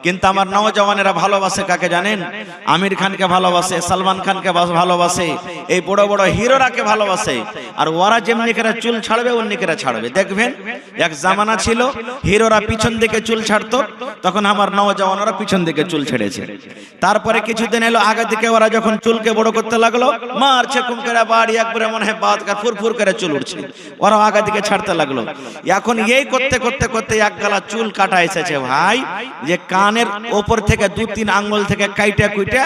কিন্তু আমার নওজওয়ানেরা ভালোবাসে কাকে জানেন? আমির খানকে ভালোবাসে, সালমান খানকে ভালোবাসে, এই বড় বড় হিরোরাকে ভালোবাসে। আর ওরা যেমনি করে চুল ছাড়বে অমনি করে ছাড়বে। দেখবেন এক জামানা ছিল হিরোরা পিছন দিকে চুল ছাড়তো, তখন আমার নওজওয়ানরা পিছন দিকে চুল ছেড়েছে। তারপরে কিছুদিন এলো আগে দিকে ওরা যখন চুলকে বড় করতে লাগলো, মারছে কুমকেরা বাড়ি একবারে মনে হয় বাদ ফুরফুর করে চুল উঠছে, ওরা আগে দিকে ছাড়তে লাগলো। এখন এই করতে করতে করতে এক গালা চুল কাটা এসেছে ভাই, যে কানের ওপর থেকে 2-3 আঙ্গুল থেকে কাইটা কুইটা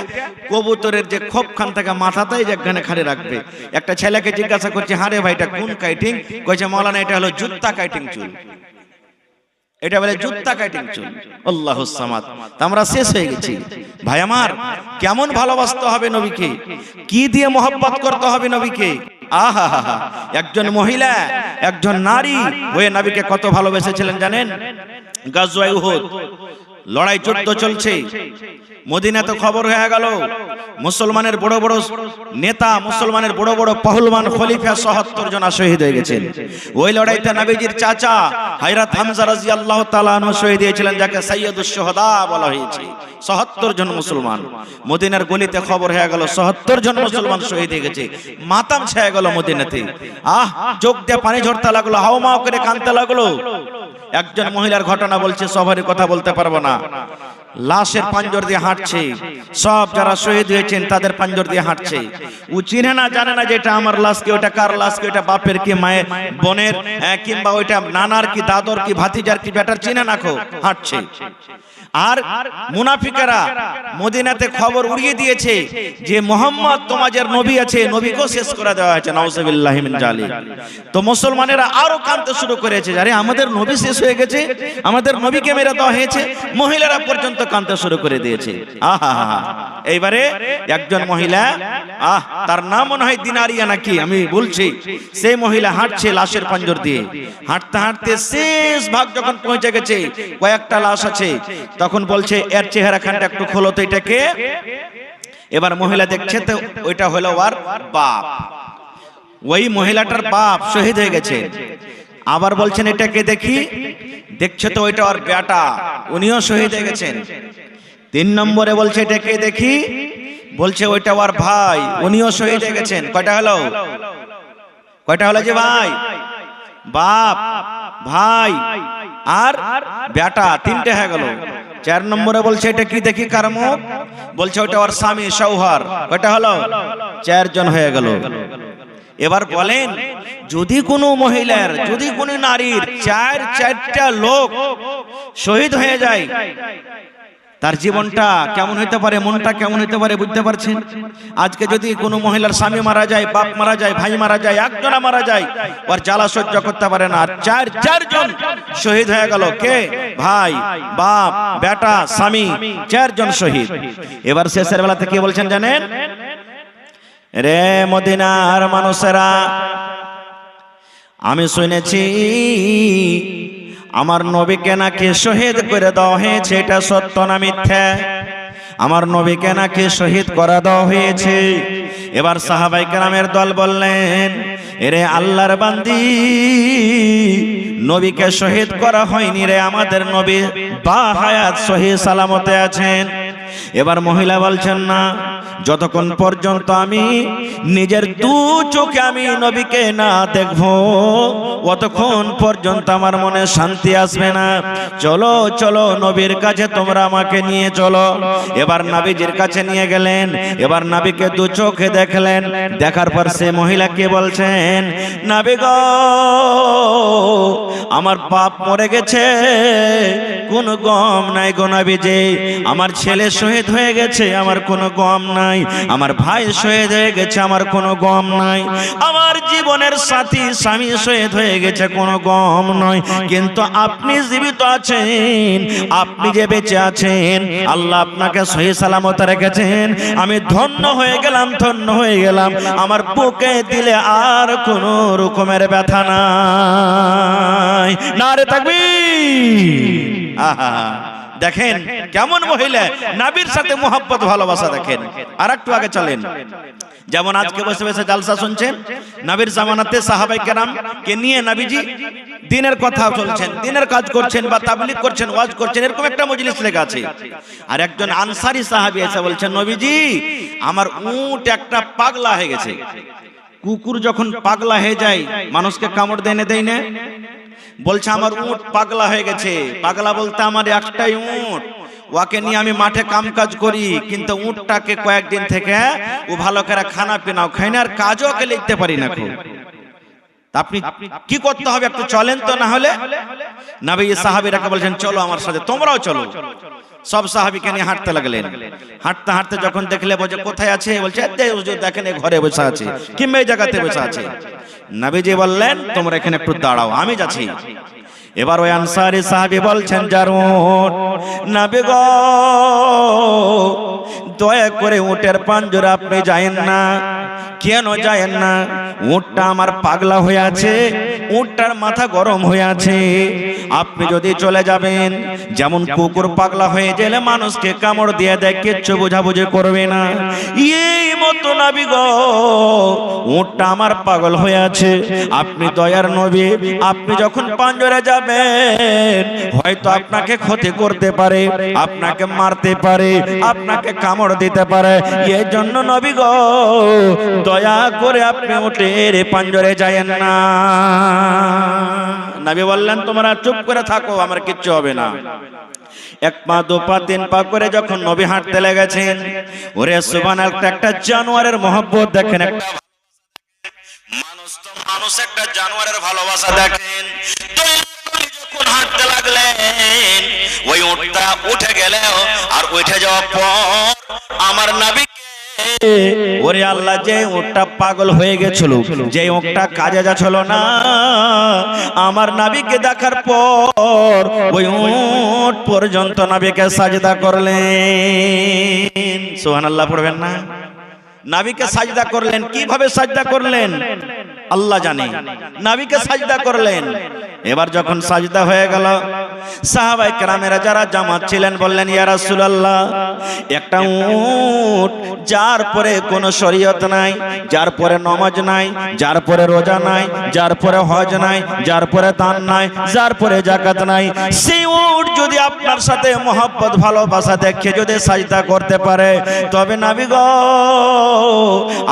কবুতরের যে খোপখান থেকে মাথাতেই যেখানে খাড়ে রাখবে। একটা ছেলেকে জিজ্ঞাসা করছে, হারে ভাইটা কোন কাইটিং? কইছে মাওলানা এটা হলো জুত্তা কাইটিং চুল, এটা বলে জুত্তা কাইটিং চুল। আল্লাহুস সামাদ। আমরা শেষ হয়ে গেছি ভাই আমার। কেমন ভালোবাসতে হবে নবীকে, কি দিয়ে মোহাব্বত করতে হবে নবীকে। আহা হা হা, একজন মহিলা একজন নারী হয়ে নবীকে কত ভালোবেসেছিলেন জানেন? গাজওয়ায়ে উহুদ লড়াই যুদ্ধ চলছে, মদিনাতে খবর হয়ে গেল মুসলমানের বড় বড় নেতা, মুসলমানের বড় বড় পহলওয়ান খলিফা ৭৭ জন শহীদ হয়ে গেছেন। ওই লড়াইতে নবীজির চাচা হযরত হামজা রাদিয়াল্লাহু তাআলা আনহু শহীদ হয়েছিলেন, যাকে সাইয়্যিদুশ শুহাদা বলা হয়েছে। ৭৭ জন মুসলমান। মদিনার গলিতে খবর হয়ে গেল ৭৭ জন মুসলমান শহীদ হয়ে গেছে। মাতাম ছেয়ে গেল মদিনাতে। চোখ দিয়ে পানি ঝরতে লাগলো, হাওমাও করে কাঁদতে লাগলো। একজন মহিলার ঘটনা বলছে, সবারই কথা বলতে পারবো না। লাশের পাঞ্জর দিয়ে হাঁটছে, সব যারা শহীদ হয়েছেন তাদের পাঞ্জর দিয়ে হাঁটছে। ও চিনে না জানে না যে এটা আমার লাশ কি, ওটা কার লাশ কি, ওটা বাপের কি, মায়ের বোনের, কিংবা ওইটা নানার কি, দাদর কি, ভাতিজার কি, বেটার চিনে না খো হাঁটছে। আর মুনাফিকেরা মদিনাতে খবর উড়িয়ে দিয়েছে যে মোহাম্মদ তোমাদের নবী আছে, নবীকেও শেষ করে দেওয়া হয়েছে। নাউযুবিল্লাহি মিন জালিক। তো মুসলমানেরা আরো কাঁদতে শুরু করেছে, আরে আমাদের নবী শেষ হয়ে গেছে, আমাদের নবীকে মেরে দেওয়া হয়েছে। মহিলারা পর্যন্ত কাঁদতে শুরু করে দিয়েছে। আহা হা। এইবারে একজন মহিলা, তার নাম মনে হয় দিনারিয়া নাকি, আমি বলছি, সেই মহিলা হাঁটছে লাশের পাঞ্জর দিয়ে। হাঁটতে হাঁটতে শেষ ভাগ যখন পৌঁছে গেছে, কয়েকটা লাশ আছে, তখন বলছে এর চেহারা খানটা একটু খোলো তো, এটাকে। এবার মহিলা দেখছে তো ওইটা হলো ওর বাপ, ওই মহিলাটার বাপ শহীদ হয়ে গেছে। আবার বলছেন এটাকে দেখি, দেখছে তো ওইটা ওর বেটা, উনিও শহীদ হয়ে গেছেন। 3 নম্বরে বলছে এটাকে দেখি, বলছে ওইটা ওর ভাই, উনিও শহীদ হয়ে গেছেন। কয়টা হলো? কয়টা হলো যে ভাই, বাপ, ভাই আর বেটা, 3টে হয়ে গেল। 4 নম্বরে বলছে এটা কি দেখি কার মুখ, বলছে ওটা ওর স্বামী শৌহর। কয়টা হলো? 4 জন হয়ে গেল। এবার বলেন, যদি কোনো মহিলার, যদি কোনো নারীর 4টা লোক শহীদ হয়ে যায়, তার জীবনটা কেমন হইতে পারে, মনটা কেমন হইতে পারে বুঝতে পারছেন? আজকে যদি কোনো মহিলার স্বামী মারা যায়, বাপ মারা যায়, ভাই মারা যায়, একজনা মারা যায়, ওর জ্বালা সহ্য করতে পারে না। আর 4 জন শহীদ হয়ে গেল। কে? ভাই, বাপ, বেটা, স্বামী, 4 জন শহীদ। এবার শেষের বেলাতে কি বলছেন জানেন? রে মদিনার মানুষেরা, আমি শুনেছি আমার নবীকে নাকি শহীদ করে দেওয়া হয়েছে, এটা সত্য না মিথ্যা? আমার নবীকে নাকি শহীদ করে দেওয়া হয়েছে। এবার সাহাবায়ে কেরামের দল বললেন, এরে আল্লাহর বান্দি, নবীকে শহীদ করা হয়নি রে, আমাদের নবী বা হায়াত সহি সালামতে আছেন। এবার মহিলা বলছেন, না, যতক্ষণ পর্যন্ত আমি নিজের 2 চোখে আমি নবীকে না দেখবো, অতক্ষণ পর্যন্ত আমার মনে শান্তি আসবে না। চলো চলো নবীর কাছে তোমরা আমাকে নিয়ে চলো। এবার নবীজির কাছে নিয়ে গেলেন। এবার নবীকে 2 চোখে দেখলেন। দেখার পর সে মহিলাকে বলছেন, নবী গো, আমার বাপ মরে গেছে, কোনো গম নাই গো নবীজি। আমার ছেলে শহীদ হয়ে গেছে, আমার কোনো গম নাই। আমার ভাই শহীদ হয়ে গেছে, আমার কোনো গম নাই। আমার জীবনের সাথী স্বামী শহীদ হয়ে গেছে, কোনো গম নয়। কিন্তু আপনি জীবিত আছেন, আপনি যে বেঁচে আছেন, আল্লাহ আপনাকে সহি সালামত রেখেছেন। আমি ধন্য হয়ে গেলাম, ধন্য হয়ে গেলাম। আমার বুকে দিলে আর কোনো রকমের ব্যথা নাই। নারে তাকবীর। আহা, দেখেন কেমন মহিলা, নবীর সাথে মোহাব্বত ভালোবাসা। দেখেন আর একটু আগে চলেন। যেমন আজকে বসে বসে জালসা শুনছেন, নবীর জামানাতে সাহাবায়ে কেরাম কে নিয়ে নবীজি দিনের কথা চলছেন, দিনের কাজ করছেন বা তাবলীগ করছেন, ওয়াজ করছেন, এরকম একটা মজলিস লেগে আছে। আর একজন আনসারী সাহাবী এসে বলছেন, নবীজি আমার উট একটা পাগলা হয়ে গেছে। কুকুর যখন পাগলা হয়ে যায় মানুষকে কামড় দেয় না? বলছে আমার উট পাগলা হয়ে গেছে। পাগলা বলতে আমার একটাই উট, ওকে নিয়ে আমি মাঠে কাম কাজ করি, কিন্তু উটটাকে কয়েকদিন থেকে ও ভালো করে খানা পিনাও খাই না, আর কাজও ওকে লিখতে পারি না। খুব আপনি কি করতে হবে, একটু চলেন তো, না হলে। নবী সাহাবীরাকে বলছেন চলো আমার সাথে, তোমরাও চলো। সব সাহাবীকে নিয়ে হাঁটতে লাগলেন। হাঁটতে হাঁটতে যখন দেখলে বলছে কোথায় আছে, বলছে দেখেন ঘরে বসে আছে কিংবা এই জায়গাতে বসে আছে। নবীজি বললেন তোমরা এখানে একটু দাঁড়াও, আমি যাচ্ছি। এবার ওই আনসারী সাহাবী বলছেন জারুন, নবী গো দয়া করে উটের পাঞ্জরে আপনি যায়েন না। কেন যায়েন না? উটটা আমার পাগলা হয়ে আছে, উটটার মাথা গরম হয়ে আছে। আপনি যদি চলে যাবেন, যেমন কুকুর পাগলা হয়ে গেলে মানুষকে কামড় দিয়ে দেয়, কিচ্ছু বোঝাবুঝি করবে না, এই মতো নবী গো উটটা আমার পাগল হয়ে আছে। আপনি দয়ার নবী, আপনি যখন পাঞ্জরে যাবেন হয়তো আপনাকে ক্ষতি করতে পারে, আপনাকে মারতে পারে, আপনাকে কামড় দিতে পারে। এই জন্য নবী গো দয়া করে আপনি উটের পাঞ্জরে যায়েন না। নবী বললেন তোমরা চুপ করে থাকো, আমার কিচ্ছু হবে না। এক পা দু পা তিন পা করে যখন নবী হাঁটতে লেগেছেন, ওরে সুবহানাল্লাহ, একটা জানোয়ারের মহব্বত দেখেন। একটা মানুষ তো মানুষ, একটা জানোয়ারের ভালোবাসা দেখেন। যখন হাঁটতে লাগলেন ওই উটটা উঠে গেল, আর উঠে যাওয়ার পর আমার নবী ওরে আল্লাহ, যে উটটা পাগল হয়ে গেছিল, যে উটটা কাজে যাচ্ছিল না, আমার নবীকে দেখার পর ওই উট পর্যন্ত নবীকে সাজদা করলেন। সুবহানাল্লাহ পড়বেন না? নবীকে সাজদা করলেন। কিভাবে সাজদা করলেন আল্লাহ জানে, নবীকে সাজদা করলেন। এবার যখন সাজদা হয়ে গেল, সাহাবায়ে কেরামেরা যারা জামাত ছিলেন বললেন ইয়া রাসূলুল্লাহ, একটা উট যার পরে কোনো শরীয়ত নাই, যার পরে নামাজ নাই, যার পরে রোজা নাই, যার পরে হজ নাই, যার পরে দান নাই, যার পরে যাকাত নাই, সেই উট যদি আপনার সাথে মহব্বত ভালোবাসা দেখে যদি সাজদা করতে পারে, তবে নবী গো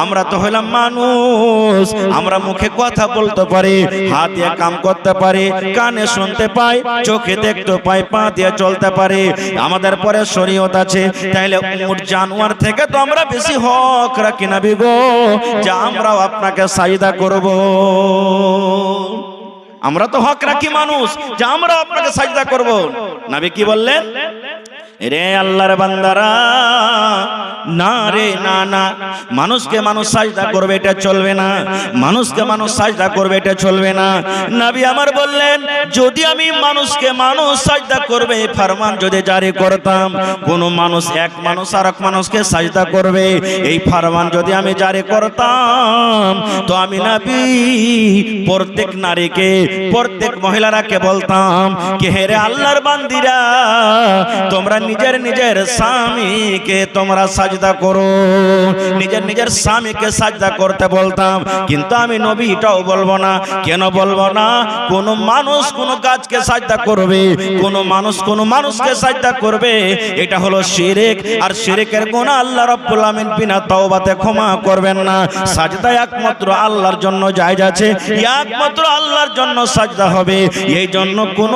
আমরা তো হলাম মানুষ, আমরা মুখে কথা বলতে পারি, হাত দিয়ে কাম করতে পারি, কানে শুনতে পাই, চোখে দেখতে পাই, পা দিয়ে চলতে পারি, আমাদের পরে শরীয়ত আছে। তাইলে উট জানোয়ার থেকে তো আমরা বেশি হক রাখি নবী গো, যে আমরাও আপনাকে সাজদা করব। আমরা তো হক রাখি মানুষ, যে আমরাও আপনাকে সাজদা করব। নবী কি বললেন? রে আল্লাহর বান্দারা, না রে না না, মানুষকে মানুষ সাজদা করবে এটা চলবে না, মানুষকে মানুষ সাজদা করবে এটা চলবে না। নবী আমার বললেন যদি আমি মানুষকে মানুষ সাজদা করবে এই ফরমান যদি জারি করতাম, কোন মানুষ এক মানুষ আর এক মানুষকে সাজদা করবে এই ফরমান যদি আমি জারি করতাম, তো আমি নবী প্রত্যেক নারীকে, প্রত্যেক মহিলারাকে বলতাম কি হে রে আল্লাহর বান্দিরা, তোমরা নিজের নিজের স্বামীকে তোমরা সাজদা করো, নিজের নিজের স্বামীকে সাজদা করতে বলতাম। কিন্তু আমি নবী এটাও বলবো না। কেন বলবো না? কোন মানুষ কোন গাছকে সাজদা করবে, কোন মানুষ কোন মানুষকে সাজদা করবে, এটা হলো শিরক। আর শিরকের গুনাহ আল্লাহ রাব্বুল আমিন বিনা তওবাতে ক্ষমা করবেন না। সাজদা একমাত্র আল্লাহর জন্য জায়েজ আছে, একমাত্র আল্লাহর জন্য সাজদা হবে। এই জন্য কোন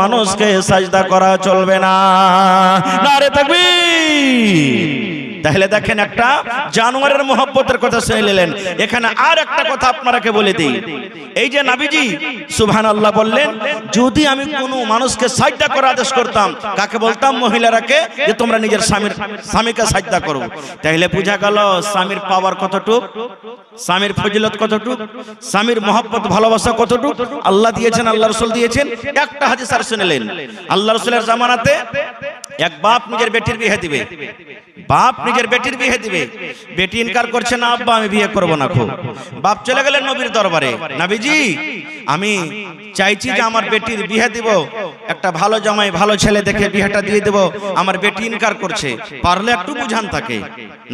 মানুষকে সাজদা করা চলবে না। নারে তাকবীর। তাহলে দেখেন একটা জানোয়ারের মহব্বতের কথা শুনে নিলেন। এখানে আর একটা কথা আপনারাকে বলে দিই, এই যে নবীজি সুবহানাল্লাহ বললেন যদি আমি কোনো মানুষকে সাজদা করার আদেশ করতাম, কাকে বলতাম? মহিলারাকে, যে তোমরা নিজের স্বামীকে সাজদা করো। তাহলে বোঝা গেল স্বামীর পাওয়ার কতটুক, স্বামীর ফজিলত কতটুক, স্বামীর মহব্বত ভালোবাসা কতটুক আল্লাহ দিয়েছেন, আল্লাহ রাসূল দিয়েছেন। একটা হাদিস আর শুনলেন, আল্লাহ রাসূলের জামানাতে এক বাপ নিজের বেটির বিয়ে দিবে, বাপ নিজের বেটির বিয়ে দিবে, বেটি ইনকার করছে না, আব্বা আমি বিয়ে করব না। খুব বাপ চলে গেলেন নবীর দরবারে, নবীজি আমি চাইছি যে আমার বেটির বিয়ে দিব, একটা ভালো জামাই ভালো ছেলে দেখে বিয়েটা দিয়ে দেবো, আমার বেটি ইনকার করছে, পারলে একটু বুঝান তাকে।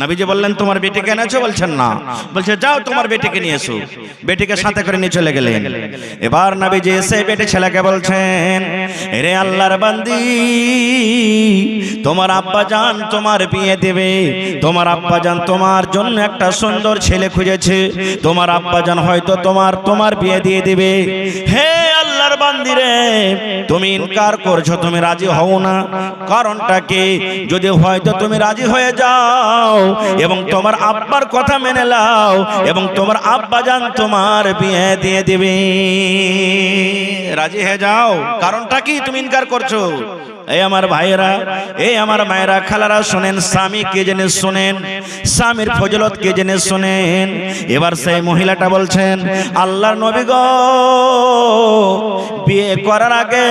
নবীজি বললেন তোমার বেটিকে এনেছো? বলছেন না। বলছে যাও তোমার বেটিকে নিয়ে এসো। বেটিকে সাথে করে নিয়ে চলে গেলেন। এবার নবীজি এসে বেটি ছেলেকে বলছেন, রে আল্লাহর বান্দি, তোমার আব্বা জান তোমার বিয়ে দেবে, তোমার আব্বা জান তোমার জন্য একটা সুন্দর ছেলে খুঁজেছে, তোমার আব্বা জান হয়তো তোমার বিয়ে দিয়ে দিবে। হে আল্লাহর বান্দি রে, তুমি ইনকার করছো, তুমি রাজি হও না, কারণটা কি? যদি হয়তো তুমি রাজি হয়ে যাও এবং তোমার আব্বার কথা মেনে নাও এবং তোমার আব্বা জান তোমার বিয়ে দিয়ে দিবে, রাজি হয়ে যাও। কারণটা কি তুমি ইনকার করছো? এই আমার ভাইয়েরা, এই আমার মায়েরা, খালারা শুনেন, স্বামী কে জেনে শুনেন, স্বামীর ফজিলত কে জেনে শুনেন। এবার সেই মহিলাটা বলছেন, আল্লাহর নবী গো, বিয়ে করার আগে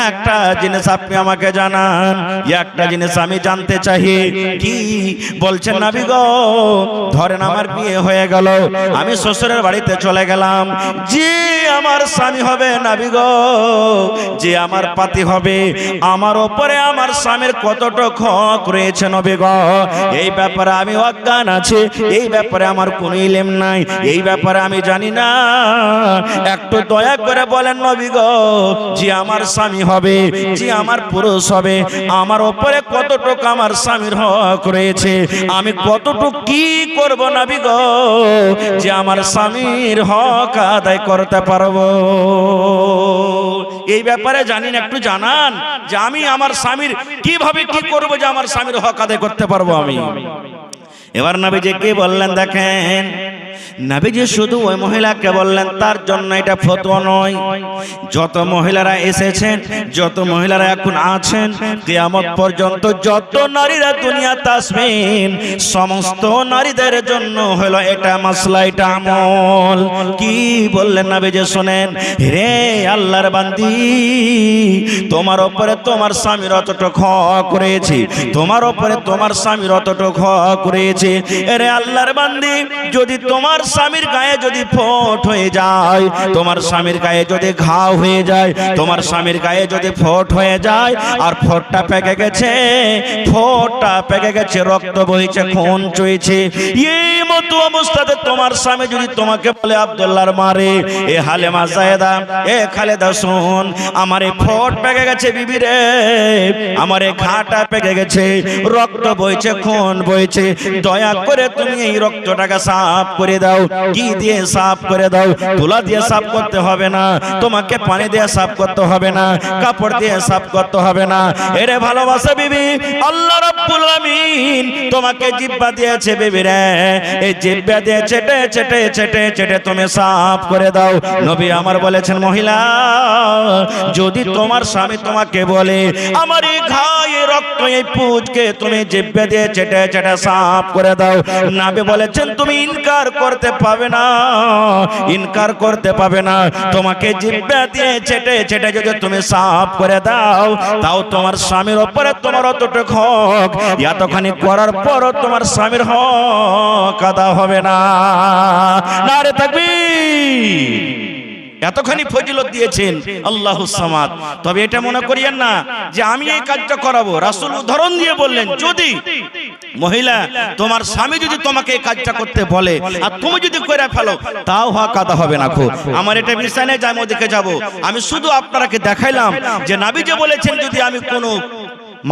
একটা জিনিস আপনি আমাকে জানান, একটা জিনিস আমি জানতে চাই। কি বলছেন নবী গো? ধরেন আমার বিয়ে হয়ে গেল, আমি শ্বশুরের বাড়িতে চলে গেলাম, যে আমার স্বামী হবে নবী গো, যে আমার পাতি হবে, আমার উপরে আমার স্বামীর কতটুকু হক রয়েছে নবী গো, এই ব্যাপারে আমি অজ্ঞান আছি, এই ব্যাপারে আমার কোনো ইলম নাই, এই ব্যাপারে আমি জানি না, একটু দয়া করে বলেন নবী গো, যে আমার স্বামী হবে, যে আমার পুরুষ হবে, আমার উপরে কতটুকু আমার স্বামীর হক রয়েছে, আমি কতটুকু কি করব নবী গো, যে আমার স্বামীর হক আদায় করতে পারবো, এই ব্যাপারে জানি না, একটু জানান যে আমি আমার স্বামীর কিভাবে কি করব যে আমার স্বামীর হক আদায় করতে পারবো আমি। এবার নবীজি কি বললেন দেখেন, নবীজি শুধু ওই মহিলাকে বললেন, তার জন্য এটা ফতোয়া নয়, যত মহিলারা এসেছেন, যত মহিলারা এখন আছেন, কিয়ামত পর্যন্ত যত নারীরা দুনিয়াতে আসবেন, সমস্ত নারীদের জন্য হলো এটা মাসলা, এটা আমল। কি বললেন নবীজি শুনেন, রে আল্লাহর বান্দি, তোমার উপরে তোমার স্বামীর অতটুকু হক রয়েছে, তোমার উপরে তোমার স্বামীর অতটুকু হক রয়েছে। রে আল্লাহর বান্দি, যদি তোমার স্বামীর গায়ে যদি ফোট হয়ে যায়, তোমার স্বামীর গায়ে যদি ঘাও হয়ে যায়, তোমার স্বামীর গায়ে যদি ফোট হয়ে যায়, আর ফোটটা পেকে গেছে, ফোটটা পেকে গেছে, রক্ত বইছে, খুন চুইছে, এই মতো অবস্থাতে তোমার স্বামী যদি তোমাকে বলে, আব্দুল্লাহর মারে, এ হালেমা জায়েদা, এ খালেদা শুন, আমার এই ফোট পেকে গেছে বিবি রে, আমার এই ঘাটা পেকে গেছে, রক্ত বইছে, খুন বইছে, দয়া করে তুমি এই রক্তটাকে সাফ করে দাও। কি দিয়ে সাফ করে দাও? তুলা দিয়ে সাফ করতে হবে না, তোমাকে পানি দিয়ে সাফ করতে হবে না, কাপড় দিয়ে সাফ করতে হবে না। এরে ভালোবাসা বিবি, আল্লাহ রাব্বুল আমিন তোমাকে জিহ্বা দিয়েছে বিবি রে, এই জিহ্বা দিয়ে চেটে চেটে চেটে চেটে তুমি সাফ করে দাও। নবী আমার বলেছেন, মহিলা, যদি তোমার স্বামী তোমাকে বলে, আমার এই ঘায়ে রক্ত, এই পুঁজকে তুমি জিহ্বা দিয়ে চেটে চেটে সাফ করে দাও, নবী বলেছেন তুমি ইনকার করতে পাবে না, ইনকার করতে পাবে না। তোমাকে জিহ্বা দিয়ে চেটে চেটে যদি তুমি সাফ করে দাও, তাও তোমার স্বামীর উপরে তোমার অতটুকু হক, এতখানি করার পরও তোমার স্বামীর হক আদা হবে না। নারে তাকবীর! এতখানি ফজিলত দিয়েছেন আল্লাহুস সামাদ। তবে এটা মনে করিয়েন না যে আমি এই কাজটা করাবো। রাসূল উদাহরণ দিয়ে বললেন, যদি মহিলা তোমার স্বামী যদি তোমাকে এই কাজটা করতে বলে আর তুমি যদি করে ফেলো, তাও হক আদা হবে না। খুব আমার এটা বিষয় নেই যে আমি ওদিকে যাবো, আমি শুধু আপনাকে দেখাইলাম যে নবী যে বলেছেন, যদি আমি কোনো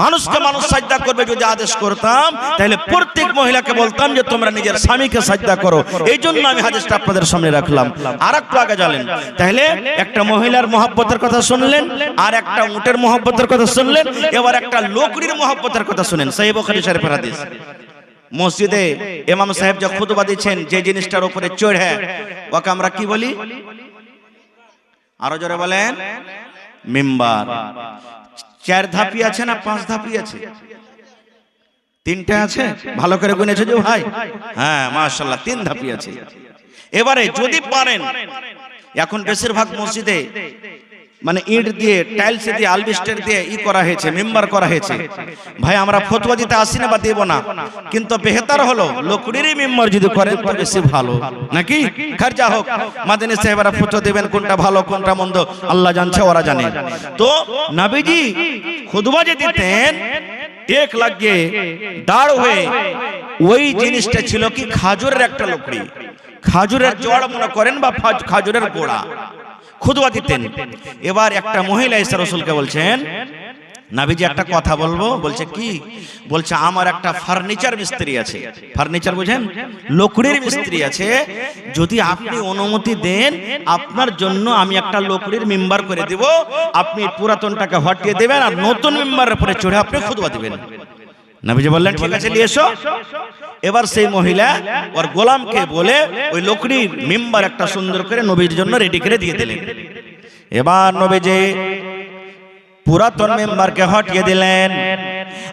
মানুষকে মানুষ সাজদা করবে যদি আদেশ করতাম, তাহলে প্রত্যেক মহিলাকে বলতাম যে তোমরা নিজের স্বামীকে সাজদা করো। এই জন্য আমি হাদিসটা আপনাদের সামনে রাখলাম। আর একটু আগে জানেন, তাহলে একটা মহিলার মহব্বতের কথা শুনলেন, আর একটা উটের মহব্বতের কথা শুনলেন, এবার একটা লোকরির মহব্বতের কথা শুনেন। সহিহ বুখারী শরীফের হাদিস। মসজিদে ইমাম সাহেব যে খুতবা দিচ্ছেন, যে জিনিসটার উপরে চড়ে ওকে আমরা কি বলি? আরো জোরে বলেন। মিম্বার। 4 ধাপি আছে না 5 ধাপি আছে? 3টে আছে? ভালো করে গুনেছো যে ভাই? হ্যাঁ, মাশাআল্লাহ, 3 ধাপি আছে। এবারে যদি পারেন, এখন বেশিরভাগ মসজিদে মানে ইট দিয়ে টাইলস দিয়ে আলবেস্টার দিয়ে করা হয়েছে, মেম্বার করা হয়েছে। ভাই আমরা ফতোয়া দিতে আসি না বা দেব না, কিন্তু বেহতার হলো লকড়িরই মেম্বার যদি করেন তো বেশি ভালো, নাকি? খরচা হোক, মাদানী সাহেবরা ফতোয়া দেবেন কোনটা ভালো কোনটা মন্দ আল্লাহ জানছে, ওরা জানে। তো নবীজি খুতবা যে দিতেন এক লাগিয়ে দাঁড় হয়ে, ওই জিনিসটা ছিল কি খাজুরের একটা লকড়ি, খাজুরের জড় মনে করেন বা খাজুরের গোড়া, খুতবা দিতেন। এবার একটা মহিলা এসে রাসূলকে বলছেন, নবীজি একটা কথা বলবো। বলছে কি? বলছে আমার একটা ফার্নিচার মিস্ত্রি আছে। ফার্নিচার বুঝেন? লকড়ির মিস্ত্রি আছে, যদি আপনি অনুমতি দেন আপনার জন্য আমি একটা লকড়ির মেম্বার করে দিব, আপনি পুরাতনটাকে হটিয়ে দেবেন আর নতুন মেম্বারের উপরে চড়ে আপনি খুতবা দিবেন। নবীজি বললেন ঠিক আছে নিয়ে এসো। এবার সেই মহিলা ওর গোলামকে বলে ওই লকড়ির মেম্বার একটা সুন্দর করে নবীর জন্য রেডি করে দিয়ে দিলেন। এবার নবীজি পুরাতন মেম্বারকে হটিয়ে দিলেন,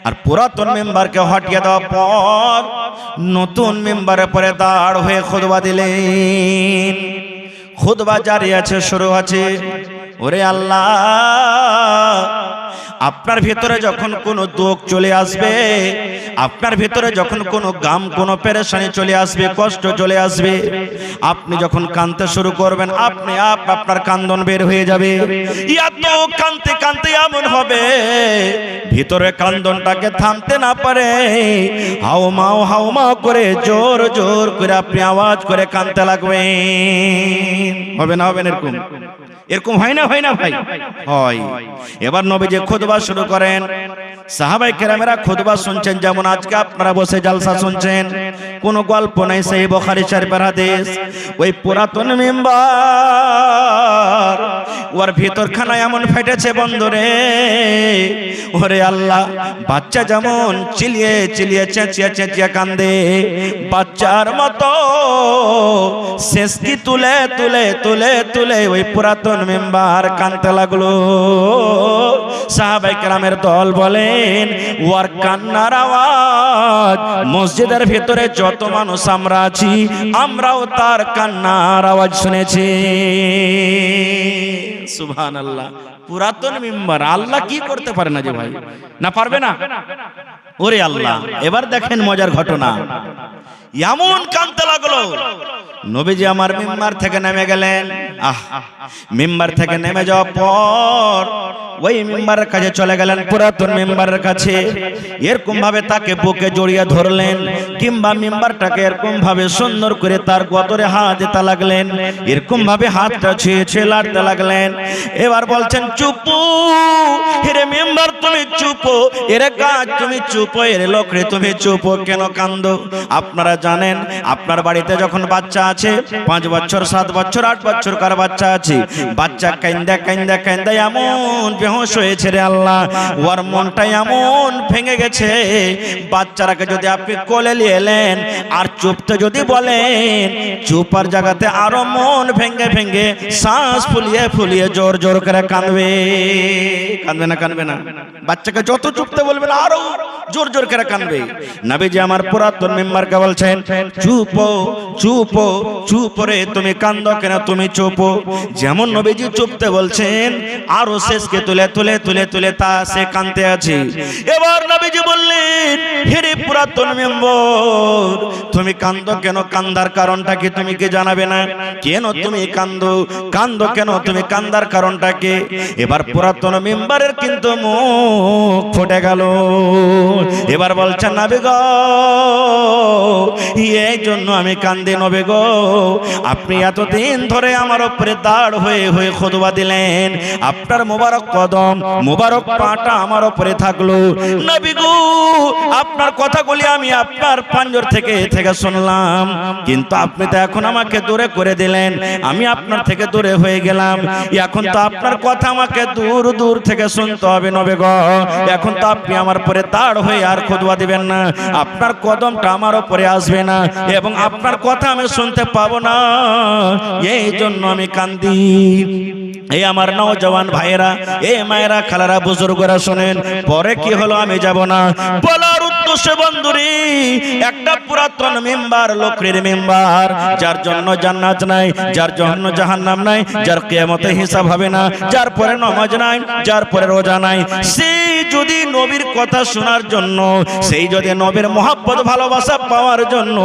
আর পুরাতন মেম্বারকে হটিয়ে দেওয়ার পর নতুন মেম্বারের পরে দাঁড় হয়ে খুতবা দিলেন। খুতবা জারি আছে, শুরু আছে। ওরে আল্লাহ, আপনার ভিতরে যখন কোনো দুঃখ চলে আসবে, আপনার ভিতরে যখন কোনো গাম কোনো পেরেশানি চলে আসবে, কষ্ট চলে আসবে, আপনি যখন কাঁদতে শুরু করবেন আপনি আপনার কান্দন বের হয়ে যাবে। এত কাঁদতে কাঁদতে এমন হবে ভিতরে কান্দনটাকে থামতে না পারে হাউমাউ হাউমাউ করে জোর জোর করে আপনি আওয়াজ করে কাঁদতে লাগবেন। হবে না? হবে না? এরকম এরকম হয় না? হয় না ভাই? হয়। এবার নবীজি খুতবা শুরু করেন। সাহাবায়ে কেরামেরা খুতবা শুনছেন, যেমন আজকে আপনারা বসে জালসা শুনছেন, কোনো গল্প নাই, সেই বুখারী শরীফের হাদিস। ওই পুরাতন মেম্বার ওর ভিতরখানা এমন ফেটেছে বন্ধুরে, ওরে আল্লাহ, বাচ্চা যেমন চিলিয়ে চিলিয়ে চেঁচিয়ে চেঁচিয়ে কান্দে, বাচ্চার মতো শেষকি তুলে তুলে তুলে তুলে ওই পুরাতন মেম্বার কাঁদতে লাগলো। সাহাবায়ে কেরামের দল বলেন, ওর কান্নার আওয়াজ মসজিদের ভিতরে যত মানুষ আমরা আছি আমরাও তার কান্নার আওয়াজ শুনেছি। সুবহানাল্লাহ। পুরাতন মেম্বার, আল্লাহ কি করতে পারে না যে ভাই? না পারবে না? ওরে আল্লাহ। এবার দেখেন মজার ঘটনা, এমন কাঁদতে লাগলো, নবীজি আমার মেম্বার থেকে নেমে গেলেন। মেম্বার থেকে নেমে যাওয়ার পর ওই মেম্বারের কাছে চলে গেলেন, পুরাতন মেম্বারের কাছে। এরকম ভাবে তাকে বুকে জড়িয়ে ধরলেন, কিংবা মেম্বারটাকে এরকম ভাবে সুন্দর করে তার গতরে হাত দিতে লাগলেন, এরকম ভাবে হাতটা ছুঁয়ে ছুঁয়ে লাড়তে লাগলেন। এবার বলছেন, চুপো হেরে মেম্বার, তুমি চুপো, এরে গাছ তুমি চুপো, এরে লোকরে তুমি চুপো, কেন কান্দো? আপনারা জানেন আপনার বাড়িতে যখন বাচ্চা আছে, 5 বছর 7 বছর 8 বছর কার বাচ্চা আছে, বাচ্চা কান্দা কান্দা কান্দা এমন বেহুশ হয়েছে রে আল্লাহ, ওর মনটা এমন ভেঙে গেছে, বাচ্চাটাকে যদি আপনি কোলে নিয়ে এলেন আর চুপতে যদি বলেন, চুপার জায়গাতে আরো মন ভেঙে ভেঙে শ্বাস ফুলিয়ে ফুলিয়ে জোর জোর করে কাঁদবে। কাঁদবে না? কাঁদবে না? বাচ্চাকে যত চুপতে বলবেন আরো জোর জোর করে কাঁদবে। নবীজি আমার পুরাতন মেম্বারকে বলছেন, চুপো চুপো চুপ রে, তুমি কান্দো কেন? তুমি চুপো। যেমন নবীজি চুপতে বলছেন, আরো শেষকে তুলে তুলে তুলে তুলে তা সে কাঁদতে আছে। এবার নবীজি বললেন, হেরে পুরাতন মেম্বার, তুমি কান্দো কেন? কান্দার কারণটা কি তুমি কি জানাবে না? কেন তুমি কান্দো? কান্দো কেন? তুমি কান্দার কারণটা কি? এবার পুরাতন মেম্বারের কিন্তু মুখ ফুটে গেল। এবার বলছেন, নবী গো, এই জন্য আমি কান্দি। নবী গো, আপনি এতদিন ধরে আমার উপরে দাঁড় হয়ে হয়ে খুতবা দিলেন, আপনার মোবারক কদম মোবারক পাটা আমার উপরে থাকলো। নবী গো, আপনার কথাগুলি আমি আপনার পাঞ্জর থেকে থেকে শুনলাম, কিন্তু আপনি তো এখন আমাকে দূরে করে দিলেন, আমি আপনার থেকে দূরে হয়ে গেলাম। এখন তো আপনার কথা আমাকে দূর দূর থেকে শুনতে হবে। নবী গো, এখন তো আপনি আমার উপরে দাঁড় হয়ে আর খুতবা দিবেন না, আপনার কদমটা আমার উপরে আসবে না, এবং আপনার কথা আমি শুনতে পাবো না, এই জন্য আমি কান্দি। এই আমার নওজওয়ান ভাইয়েরা, এই মায়েরা, খালারা, বুজুর্গরা শোনেন, পরে কি হলো আমি যাব না বলার উদ্দেশ্যে বন্ধুরি, একটা পুরাতন মেম্বার, লোকরির মেম্বার, যার জন্য জান্নাত নাই, যার জন্য জাহান্নাম নাই, যার কিয়ামতে হিসাব হবে না, যার পরে নামাজ নাই, যার পরে রোজা নাই, সেই যদি নবীর কথা শোনার জন্য, সেই যদি নবীর মহব্বত ভালোবাসা পাওয়ার জন্য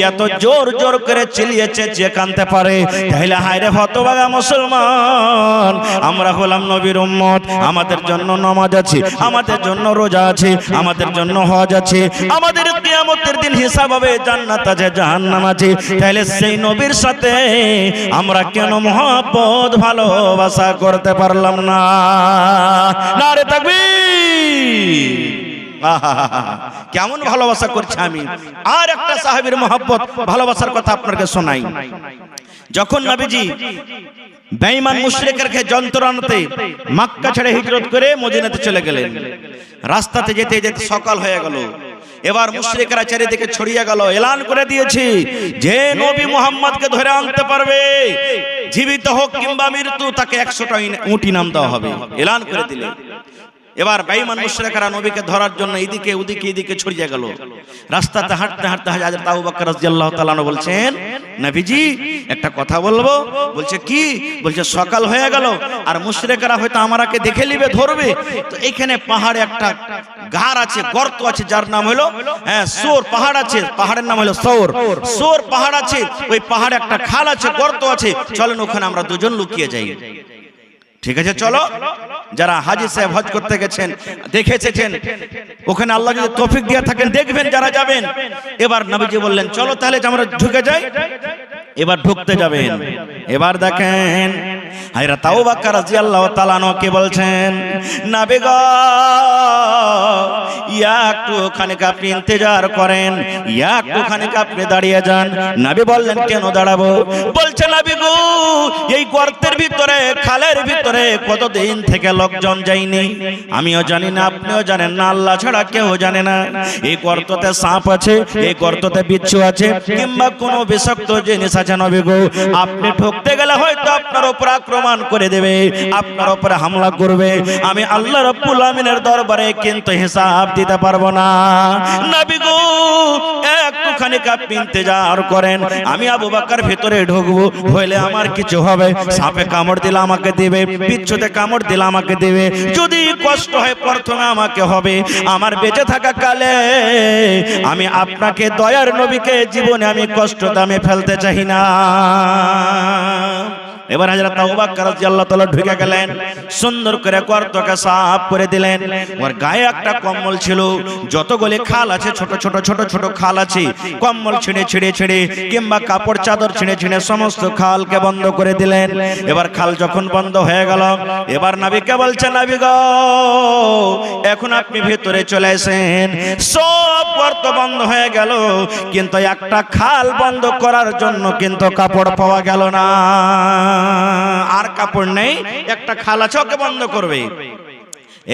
এত জোর জোর করে চিল্লিয়েছে যে কানতে পারে, তাহলে হায়রে হতভাগা মুসলমান, আমরা হলাম নবীর উম্মত, আমাদের জন্য নামাজ আছে, আমাদের জন্য রোজা আছে, আমাদের জন্য হজ আছে, আমাদের কিয়ামতের দিন হিসাব হবে, জান্নাত আছে, জাহান্নাম আছে, তাহলে সেই নবীর সাথে আমরা কেন মহব্বত ভালোবাসা করতে পারলাম না? নারে তাকবীর! কেমন ভালোবাসা করছে আমি। আর একটা সাহাবীর মহব্বত ভালোবাসার কথা আপনাকে শোনাই। যখন নবীজি বেঈমান মুশরিকদেরকে যন্ত্রণাতে মক্কা ছেড়ে হিজরত করে মদিনাতে চলে গেলেন, রাস্তাতে যেতে যেতে সকাল হয়ে গেল। এবার মুশরিকরা চারিদিকে ছড়িয়ে গেল, এলান করে দিয়েছে যে নবী মুহাম্মদকে ধরে আনতে পারবে, জীবিত হোক কিংবা মৃত্যু, তাকে 100টা উট ইনাম দেওয়া হবে, এলান করে দিলেন। এবার বেঈমান মুশরিকরা নবীকে ধরার জন্য এদিকে ওদিকে এদিকে ছড়িয়ে গেল। রাস্তাতে হাঁটতে হাঁটতে হযরত আবু বকর রাদিয়াল্লাহু তাআলা আনহু বলছেন, নবীজি একটা কথা বলবো। বলছে কি? বলছে সকাল হয়ে গেল আর মুশরিকরা হয়তো আমাকে দেখে নিবে, ধরবে, তো এখানে পাহাড়ে একটা গার আছে, গর্ত আছে, যার নাম হলো সৌর পাহাড় আছে, পাহাড়ের নাম হলো সৌর, সৌর পাহাড় আছে, ওই পাহাড়ে একটা খাল আছে, গর্ত আছে, চলেন ওখানে আমরা দুজন লুকিয়ে যাই। ঠিক আছে চলো। যারা হাজী সাহেব হজ করতে গেছেন, দেখেছেন ওখানে আল্লাহ যদি তৌফিক দিয়ে থাকেন দেখবেন যারা যাবেন। এবার নবীজি বললেন চলো তাহলে আমরা ঢুকে যাই। এবার ঢুকতে যাবেন। এবার দেখেন হযরত আবু বকর রাদিয়াল্লাহু তাআলা আনহু কে বলছেন, নবী গো একটু খানিক আপনি ইন্তজার করেন, একটু খানিক আপনি দাঁড়িয়ে যান। নবী বললেন কেন দাঁড়াবো? বলছে নবী গো এই গর্তের ভিতরে, খালের ভিতরে কতদিন থেকে লোকজন যায়নি, আমিও জানি না, আপনিও জানেন না, আল্লাহ ছাড়া কেউ জানে না। এই গর্ততে সাপ আছে, এই গর্ততে বিচ্ছু আছে, কিংবা কোনো বিষাক্ত জিনিস আছে। নবী গো আপনি ঢুকতে গেলে হয়তো আপনার উপর আক্রমণ করে দেবে, আপনার উপরে হামলা করবে, আমি আল্লাহ রাব্বুল আমিনের দরবারে কিন্তু হিসাব দিতে পারবো না। নবী গো একটুখানি আপনি ইন্তজার করেন, আমি আবু বকর ভিতরে ঢুকবো, হইলে আমার কিছু হবে, সাপে কামড় দিলে আমাকে দিবে, বিচ্ছুতে কামড় দিলে আমাকে দিবে, যদি কষ্ট হয় প্রথমে আমাকে হবে। আমার বেঁচে থাকা কালে আমি আপনাকে দয়ার নবীকে জীবনে আমি কষ্ট দামে ফেলতে চাই না। এবার হযরত আবু বকর রাদিয়াল্লাহু তাআলা ঢুকে গেলেন, সুন্দর করে গর্তকে সাফ করে দিলেন। ওর গায়ে একটা কম্বল ছিল, যতগুলি খাল আছে ছোট ছোট ছোট ছোট খাল আছে, কম্বল ছিঁড়ে ছিঁড়ে ছিঁড়ে কিংবা কাপড় চাদর ছিঁড়ে ছিঁড়ে সমস্ত খালকে বন্ধ করে দিলেন। এবার খাল যখন বন্ধ হয়ে গেল, এবার নবীকে বলছেন নবী গো এখন আপনি ভিতরে চলে আসেন। সব গর্ত বন্ধ হয়ে গেল, কিন্তু একটা খাল বন্ধ করার জন্য কিন্তু কাপড় পাওয়া গেল না। আর কাপড় নেই, একটা খাল আছে, ওকে বন্ধ করবে।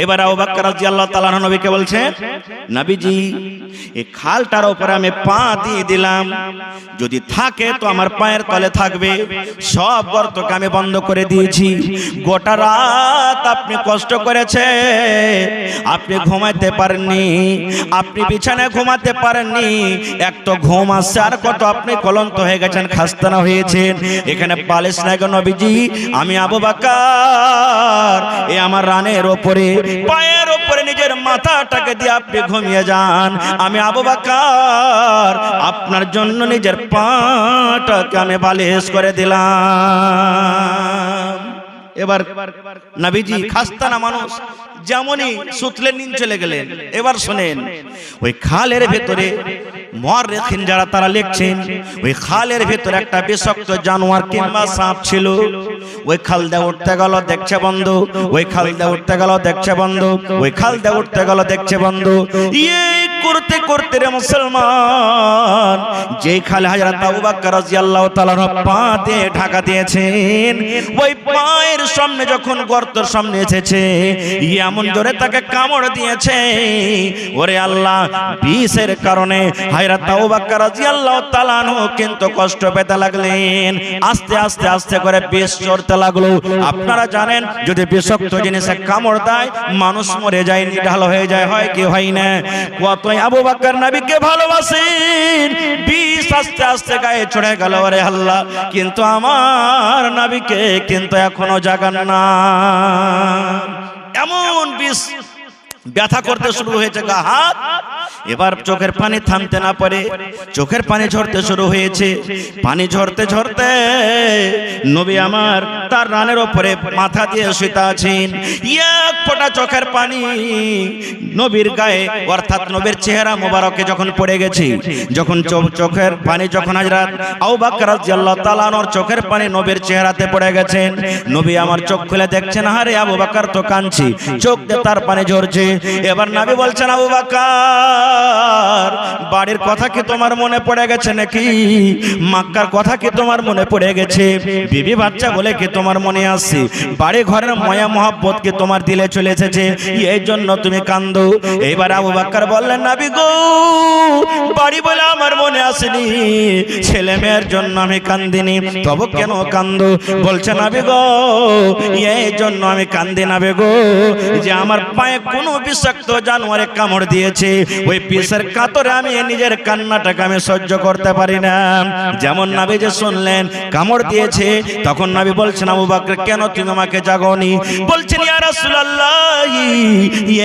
এবার আবু বকর রাদিয়াল্লাহু তাআলা নবীকে বলছেন নবীজি এই খালটার উপরে আমি পা দিয়ে দিলাম, যদি থাকে তো আমার পায়ের তলে থাকবে, সব গর্তকে আমি বন্ধ করে দিয়েছি। গোটা রাত আপনি কষ্ট করেছে, আপনি ঘুমাতে পারেননি, আপনি বিছানায় ঘুমাতে পারেননি, এক তো ঘুম আসছে, আর কত আপনি ক্লান্ত হয়ে গেছেন, খাস্তানা হয়েছেন, এখানে বালিশ নাই গো নবীজি। আমি আবু বকর এই আমার রানের উপরে, পায়ের উপরে নিজের মাথাটাকে দিয়ে আপনি ঘুমিয়ে যান। আমি আবু বকর আপনার জন্য নিজের পাটাকে আমি বালিশ করে দিলাম। এবার নবীজি খাস্তানা মানুষ, যেমনই সুতলে নিন চলে গেলেন। এবার শুনেন ওই খালের ভেতরে মুআররিখিন যারা তারা লিখছেন, ওই খালের ভেতরে একটা বিষাক্ত জানোয়ার কিংবা সাপ ছিল। ওই খাল দিয়ে উঠতে গেল, দেখছে বন্ধু, ওই খাল দিয়ে উঠতে গেল, দেখছে বন্ধু, ওই খাল দিয়ে উঠতে গেল, দেখছে বন্ধু, করতে করতে রে মুসলমান, যেই খালে হযরত আবু বকর রাদিয়াল্লাহু তাআলা পা দিয়ে ঢাকা দিয়েছেন, ওই পায়ের সামনে যখন গর্তের সামনে এসেছে, এমন জোরে তাকে কামড় দিয়েছে। ওরে আল্লাহ, বিষের কারণে হযরত আবু বকর রাদিয়াল্লাহু তাআলা কিন্তু কষ্ট পেতে লাগলেন। আস্তে আস্তে আস্তে করে বিষ চড়তে লাগলো। আপনারা জানেন, যদি বিষাক্ত জিনিসে কামড় দেয় মানুষ মরে যায়, নিঢাল হয়ে যায়, হয় কি হয় না? কতই আবু বকর নবীকে ভালোবাসেন, বিষ আস্তে আস্তে গায়ে চড়ে গেল। ওরে আল্লাহ, কিন্তু আমার নবীকে কিন্তু এখনো জাগান না। এমন বিষ ব্যথা করতে শুরু হয়েছে গা হাত। এবার চোখের পানি থামতে না পারে, চোখের পানি ঝরতে শুরু হয়েছে। পানি ঝরতে ঝরতে নবী আমার তার রানের উপরে মাথা দিয়ে শুয়ে আছেন। এক ফোঁটা চোখের পানি নবীর গায়ে, অর্থাৎ নবীর চেহারা মোবারকে যখন পড়ে গেছে, যখন চোখের পানি যখন হযরত আবু বকর রাদিয়াল্লাহু তাআলা আনহুর চোখের পানি নবীর চেহারাতে পড়ে গেছেন, নবী আমার চোখ খুলে দেখছেন, আরে আবু বকর তো কাঁদছে, চোখ দিয়ে তার পানি ঝরছে। এবার নবী বলছেন, আবু বকর, বাড়ির কথা কি তোমার মনে পড়ে গেছে নাকি? মক্কার কথা কি তোমার মনে পড়ে গেছে? বিবি বাচ্চা বলে কি তোমার মনে আসছে? বাড়ি ঘরের মায়া মহব্বত কি তোমার দিলে চলে এসেছে, এই জন্য তুমি কান্দো? এইবার আবু বকর বললেন, নবী গো, বাড়ি বলে আমার মনে আসেনি, ছেলে মেয়ের জন্য আমি কান্দিনি, তবে কেন কান্দো? বলছে, নবী গো, এই জন্য আমি কান্দি নবী গো, যে আমার পায়ে কোনো বিষাক্ত জানোয়ারে কামড় দিয়েছে, ওই বিষের কাতরে আমি নিজের কান্নাটাকে আমি সহ্য করতে পারি না। যেমন নবী যে শুনলেন কামড় দিয়েছে, তখন নবী বলছেন, আবু বকর, কেন তুমি আমাকে জাগাওনি? বলছেন, ইয়া রাসূলুল্লাহ,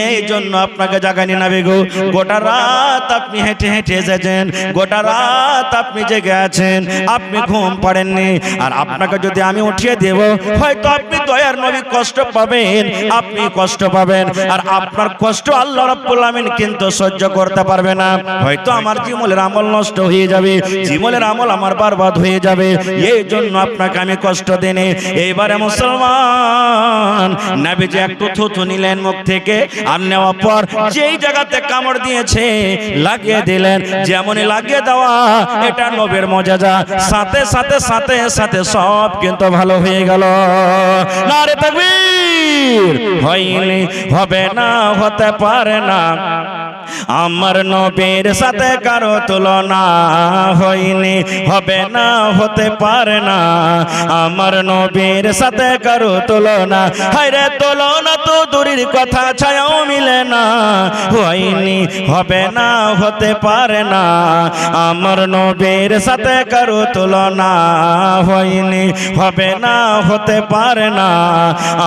এই জন্য আপনাকে জাগানি নবী গো, গোটা রাত আপনি হেঁটে হেঁটে এসেছেন, গোটা রাত আপনি জেগে আছেন, আপনি ঘুম পাড়েননি, আর আপনাকে যদি আমি উঠিয়ে দেব, হয়তো আপনি দয়ার নবী কষ্ট পাবেন, আপনি কষ্ট পাবেন, আর আপনার কষ্ট আল্লাহ রাব্বুল আমিন কিন্তু সহ্য করতে পারবে না। হয়তো আমার জীবনের আমল নষ্ট হয়ে যাবে, জীবনের আমল আমার বরবাদ হয়ে যাবে, এই জন্য আপনাকে আমি কষ্ট দেনে। এইবারে মুসলমান, নবী যে একটু থুথু নিলেন মুখ থেকে, আর নেওয়ার পর যেই জায়গাতে কামড় দিয়েছে লাগিয়ে দিলেন। যেমনই লাগিয়ে দেওয়া, এটা নবীর মুজিজা, সাথে সাথে সাথে সাথে সব কিন্তু ভালো হয়ে গেল। নারে তাকবীর! হয়নি, হবে না, হতে পারে না, আমার নবীর সাথে কারো তুলনা, হয়নি, হবে না, হতে পারে না, আমার নবীর সাথে কারো তুলনা। হায়রে তুলনা তো দূরের কথা, ছায়াও মিলে না, হয়নি, হবে না, হতে পারে না, আমার নবীর সাথে কারো তুলনা, হয়নি, হবে না, হতে পারে না,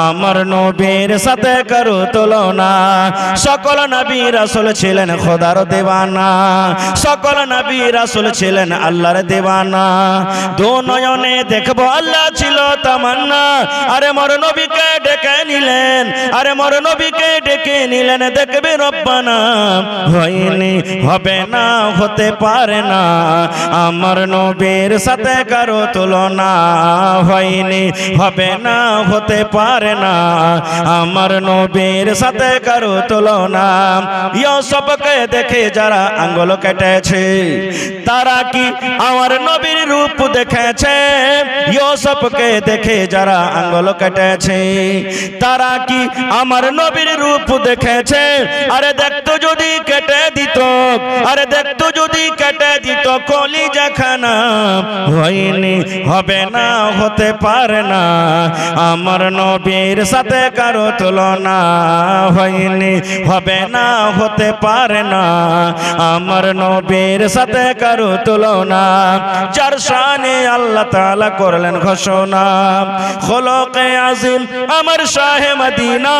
আমার নবীর সাথে কারো তুলনা। সকল নবী রাসূল ছিলেন খোদার দেওয়ানা, সকল নবী রাসূল ছিলেন আল্লাহর দেওয়ানা। দু নয়নে দেখবো আল্লাহ ছিল তামান্না, আরে মোর নবীকে ডেকে নিলেন, আরে মোর নবীকে ডেকে নিলেন, দেখবে রব্বানা। হয়নি, হবে না, হতে পারে না, আমার নবীর সাথে কারো তুলনা, হয়নি, হবে না, হতে পারে না, আমার নবীর সাথে কারো তুলনা। ইউসুফকে দেখে যারা আঙ্গুল কেটেছে, তারা কি আমার নবীর রূপ দেখেছে? ইউসুফকে দেখে যারা আঙ্গুল কেটেছে, তারা কি আমার নবীর রূপ দেখেছে? আরে দেখতো যদি কেটে দিত, আরে দেখতো যদি কেটে দিত কলিজাখানা। হয়নি, হবে না, হতে পারে না, আমার নবীর সাথে কারো তুলনা, হয়নি, হবে না, হতে পারে না, আমার নবীর সাথে কারো তুলনা। যার শানে আল্লাহ তাআলা করলেন ঘোষণা, খলকে আজিম আমার শাহে মদিনা,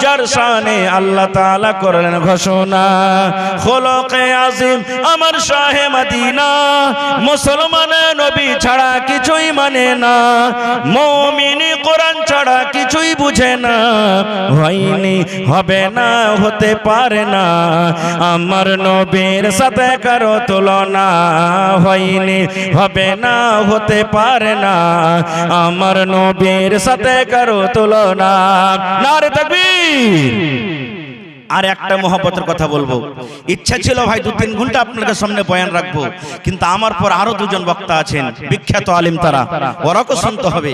যার শানে আল্লাহ তাআলা করলেন ঘোষণা, খলকে আজিম আমার শাহে মদিনা। মুসলমান নবী ছাড়া কিছুই মানে না, মুমিন কোরআন ছাড়া কিছুই বুঝে না। হয়নি, হবে না, হতে পারে না, আমার নবীর সাথে কারো তুলনা, হয়নি, হবে না, হতে পারে না, আমার নবীর সাথে কারো তুলনা। নারে তাকবীর! আর একটা মহব্বতের কথা বলবো। ইচ্ছা ছিল ভাই 2-3 ঘন্টা আপনাদের সামনে বয়ান রাখবো, কিন্তু আমার পর আরো দুজন বক্তা আছেন, বিখ্যাত আলিম, তারা ওরাও শুনতে হবে।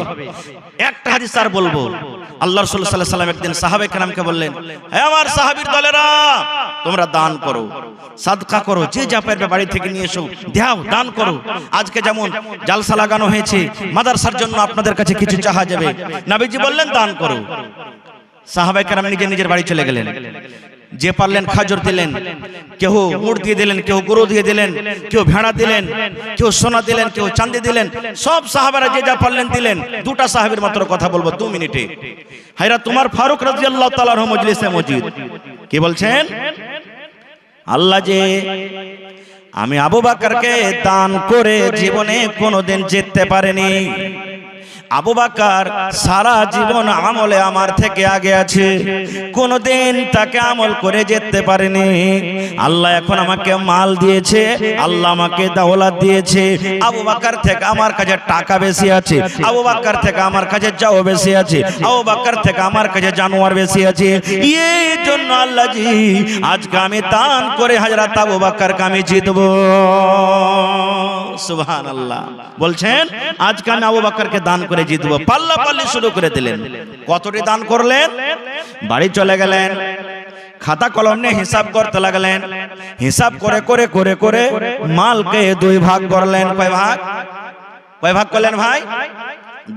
একটা হাদিস আর বলবো। আল্লাহ রাসূল সাল্লাল্লাহু আলাইহি ওয়াসাল্লাম একদিন সাহাবায়ে কেরামকে বললেন, হে আমার সাহাবীর দলেরা, তোমরা দান করো, সাদকা করো, যে যা পারবে বাড়ি থেকে নিয়ে এসো, দাও, দান করো। আজকে যেমন জালসা লাগানো হয়েছে, মাদ্রাসার জন্য আপনাদের কাছে কিছু চাওয়া যাবে, নবীজি বললেন দান করো। সাহাবায়ে কেরাম নিজের বাড়ি চলে গেলেন, যে পারলেন খাজর দিলেন, কেউ উট দিয়ে দিলেন, কেউ গরু দিয়ে দিলেন, কেউ ভেড়া দিলেন, কেউ সোনা দিলেন, কেউ চাঁদি দিলেন, সব সাহাবারা যে যা পারলেন দিলেন। দুটা সাহাবীর মাত্র কথা বলবো 2 মিনিটে। হায়রা তোমার ফারুক রাদিয়াল্লাহু তাআলা আনহু মজলিসে মজুদ, কি বলছেন? আল্লাহ যে আমি আবু বকরকে দান করে জীবনে কোনোদিন জিততে পারেনি, আবু বকর সারা জীবন আমলে আমার থেকে আগে আছে, কোনদিন তাকে আমল করে যেতে পারেনি। আল্লাহ এখন আমাকে মাল দিয়েছে, আল্লাহ আমাকে দৌলত দিয়েছে, আবু বকর থেকে আমার কাছে টাকা বেশি আছে, আবু বকর থেকে আমার কাছে যাও বেশি আছে, আবু বকর থেকে আমার কাছে জানোয়ার বেশি আছে। এই জন্য আল্লাহ জি আজকে আমি দান করে হযরত আবু বকরকে আমি জিতবো। সুবহানাল্লাহ। বলছেন আজকে আমি আবু বকরকে দান করে জিতবো। পাল্লা পাল্লি শুরু করে দিলেন। কতটি দান করলেন? বাড়ি চলে গেলেন, খাতা কলম নিয়ে হিসাব করতে লাগলেন। হিসাব করে করে করে করে মালকে 2 ভাগ করলেন। কয় ভাগ? কয় ভাগ করলেন ভাই?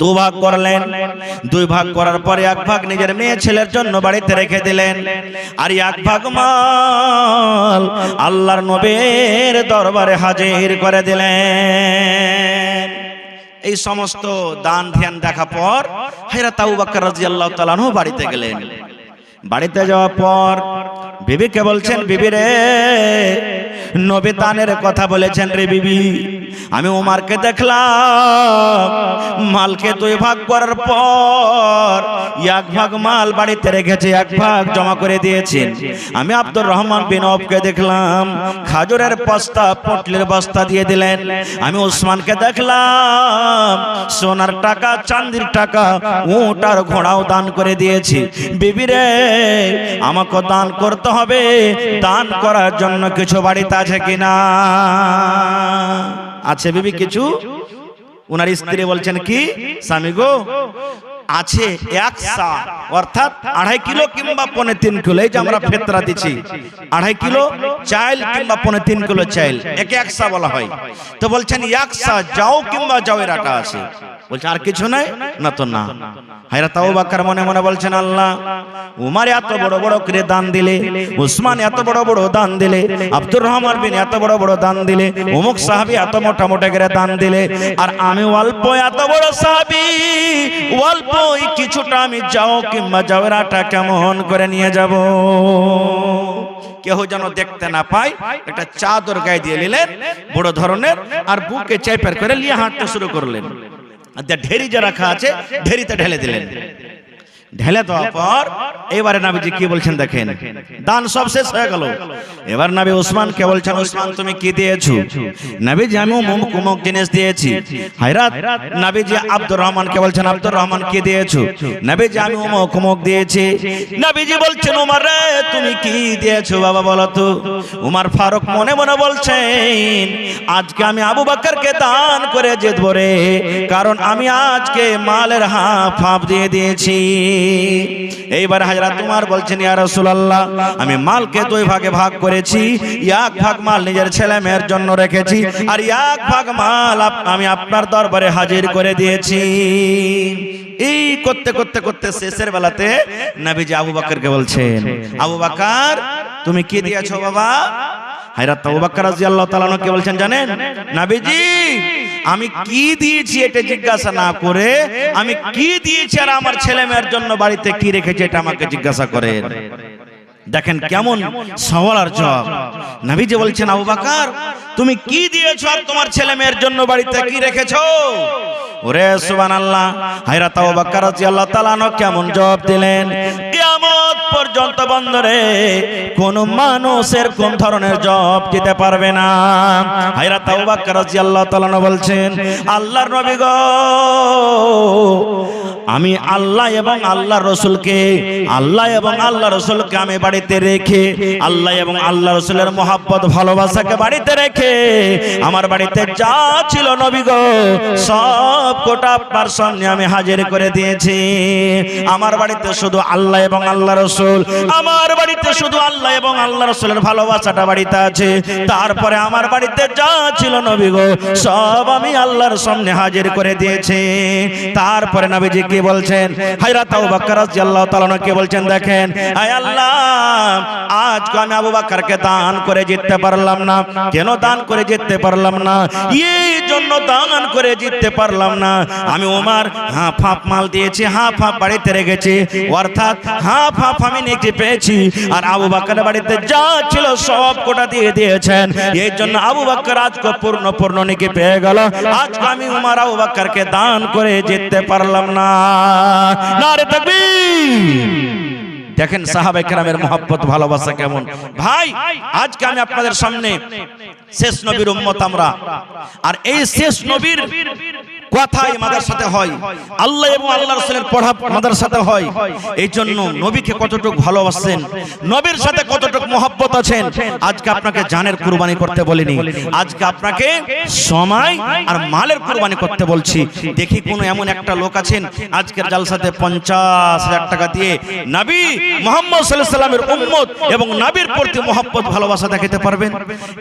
2 ভাগ করলেন। 2 ভাগ করার পরে 1 ভাগ নিজের মেয়ে ছেলের জন্য বাড়িতে রেখে দিলেন, আর 1 ভাগ মাল আল্লাহর নবীর দরবারে হাজির করে দিলেন। এই সমস্ত দান ধ্যান দেখা পর হযরত আবু বকর রাদিয়াল্লাহু তাআলা আনহু বাড়িতে গেলেন। বাড়িতে যাওয়ার পর বিবিকে বলছেন, বিবি রে, নবী দানের কথা বলেছেন রে বিবি। আমি ওমরকে দেখলাম মালকে 2 ভাগ করার পর 1 ভাগ মাল বাড়িতে রেখেছে, 1 ভাগ জমা করে দিয়েছেন। আমি আব্দুর রহমান বিন আওফকে দেখলাম খাজুরের বস্তা, পটলের বস্তা দিয়ে দিলেন। আমি ওসমানকে দেখলাম সোনার টাকা, চাঁদির টাকা, উট আর ঘোড়াও দান করে দিয়েছি। বিবি রে, আমাকে দান করতে হবে, দান করার জন্য কিছু বাড়িতে আছে কিনা? আছে বিবি কিছু? ওনার স্ত্রী বলছেন, কি স্বামী গো? আছে 1 সা, অর্থাৎ 2.5 কিলো কিংবা 3.25 কিলো। এই যে আমরা ফেতরা দিচ্ছি, 2.5 কিলো চাল কিংবা 3.25 কিলো চাল, একে 1 সা বলা হয়। তো বলছেন 1 সা যাও কিংবা যাওয়ের আটা আছে। বলছে আর কিছু নাই? না তো না। হযরত আবু বকর মনে মনে বলছেন, আল্লাহ, উমর এত বড় বড় করে দান দিলে, উসমান এত বড় বড় দান দিলে, আব্দুর রহমান বিন এত বড় বড় দান দিলে, অমুক সাহাবী এত মোটা মোটা করে দান দিলে, আর আমি অল্প এত বড় সাহাবী, অল্প কিছুটা আমি যাও কিংবা যাওয়ের আটা কেমন করে নিয়ে যাব? কেউ যেন দেখতে না পায় একটা চাদর গায়ে দিয়ে নিলেন বড় ধরনের, আর বুকে চেপের করে নিয়ে হাঁটতে শুরু করলেন। ঢেরি যে রাখা আছে, ঢেরিতে ঢেলে দিলেন। ঢেলে দেওয়ার পর এবারে নবীজি কি বলছেন দেখেন, দান সব শেষ হয়ে গেল। এবার নবী ওসমানকে বলছেন, ওসমান তুমি কি দিয়েছো? নবীজি আমি অমুক জিনিস দিয়েছি। হায়রাত নবীজি আব্দুর রহমানকে বলছেন, আব্দুর রহমান কি দিয়েছো? নবীজি আমি অমুক দিয়েছি। নবীজি বলছেন, উমর রে, তুমি কি দিয়েছো বাবা বলো তো? উমর ফারুক মনে মনে বলছেন, আজকে আমি আবু বকরকে দান করে জিতবো রে, কারণ আমি আজকে মালের হাফ দিয়ে দিয়েছি। এইবার হযরত উমর বলছেন, ইয়া রাসূলুল্লাহ, আমি মালকে 2 ভাগে ভাগ করেছি, 1 ভাগ মাল নিজের ছেলে মেয়ের জন্য রেখেছি, আর 1 ভাগ মাল আমি আপনার দরবারে হাজির করে দিয়েছি। এই করতে করতে করতে শেষের বেলাতে নবীজি আবু বকরকে বলছেন, আবু বকর তুমি কি দিয়েছো বাবা? হযরত আবু বকর রাদিয়াল্লাহু তাআলা কে বলছেন জানেন? নবীজি আমি কি দিয়েছি এটা জিজ্ঞাসা না করে, আমি কি দিয়েছি আর আমার ছেলে মেয়ের জন্য বাড়িতে কি রেখেছি এটা আমাকে জিজ্ঞাসা করেন। দেখেন কেমন সওয়াল আর জবাব। নবীজি বলছেন, আবু বকর তুমি কি দিয়েছো আর তোমার ছেলে মেয়ের জন্য বাড়িতে কি রেখেছো? ওরে সুবহানাল্লাহ। হযরত আবু বকর রাদিয়াল্লাহু তাআলা কেমন জবাব দিলেন? কিয়ামত পর্যন্ত বন্ধরে কোন মানুষের কোন ধরনের জব দিতে পারবে না। হযরত আবু বকর রাদিয়াল্লাহু তাআলা বলছেন, আল্লাহর নবী গো, আমি আল্লাহ এবং আল্লাহর রাসূলকে আমি বাড়িতে রেখে, আল্লাহ এবং আল্লাহ রাসূলের মহব্বত ভালোবাসাকে বাড়িতে রেখে আমার বাড়িতে যা ছিল নবী গো সব কোটা আপনার সামনে আমি হাজির করে দিয়েছি। আমার বাড়িতে শুধু আল্লাহ এবং আল্লাহ রাসূল, আমার বাড়িতে শুধু আল্লাহ এবং আল্লাহ রাসূলের ভালোবাসাটা বাড়িতে আছে। তারপরে আমার বাড়িতে যা ছিল নবী গো সব আমি আল্লাহর সামনে হাজির করে দিয়েছি। তারপরে নবীজি কি বলছেন, হযরত আবু বকর রাদিয়াল্লাহু তাআলা কে বলছেন, দেখেন আয় আল্লাহ, আজকে আমি আবু বকরকে দান করে জিততে পারলাম না। কেন দান করে জিততে পারলাম না? এই জন্য দান করে জিততে পারলাম না, আমি ওমর হাফ হাফ মাল দিয়েছি, হাফ হাফ বাড়িতে রেখেছি, অর্থাৎ হাফ হাফ আমি নেকি পেয়েছি, আর আবু বকরের বাড়িতে যা ছিল সব কোটা দিয়ে দিয়েছেন। এই জন্য আবু বকর আজকে পূর্ণ নেকি পেয়ে গেল। আজকে আমি ওমর আবু বকরকে দান করে জিততে পারলাম না। নারে তাকবীর! দেখেন সাহাবায়ে কেরামের মহব্বত ভালোবাসা কেমন। ভাই, আজকে আমি আপনাদের সামনে শেষ নবীর উম্মত আমরা, আর এই শেষ নবীর কথাই মাদ্রাসাতে হয়, আল্লাহ এবং আল্লাহর রাসূলের পড়া মাদ্রাসাতে হয়। এই জন্য নবীকে কতটুকু ভালোবাসেন, নবীর সাথে কতটুকু মহব্বত আছেন, আজকে আপনাকে জানের কুরবানি করতে বলিনি, আজকে আপনাকে সময় আর মালের কুরবানি করতে বলছি। দেখি কোন এমন একটা লোক আছেন আজকের জালসাতে 50,000 টাকা দিয়ে নবী মুহাম্মদ সাল্লাল্লাহু আলাইহি সাল্লামের উম্মত এবং নবীর প্রতি মহব্বত ভালোবাসা দেখাতে পারবেন?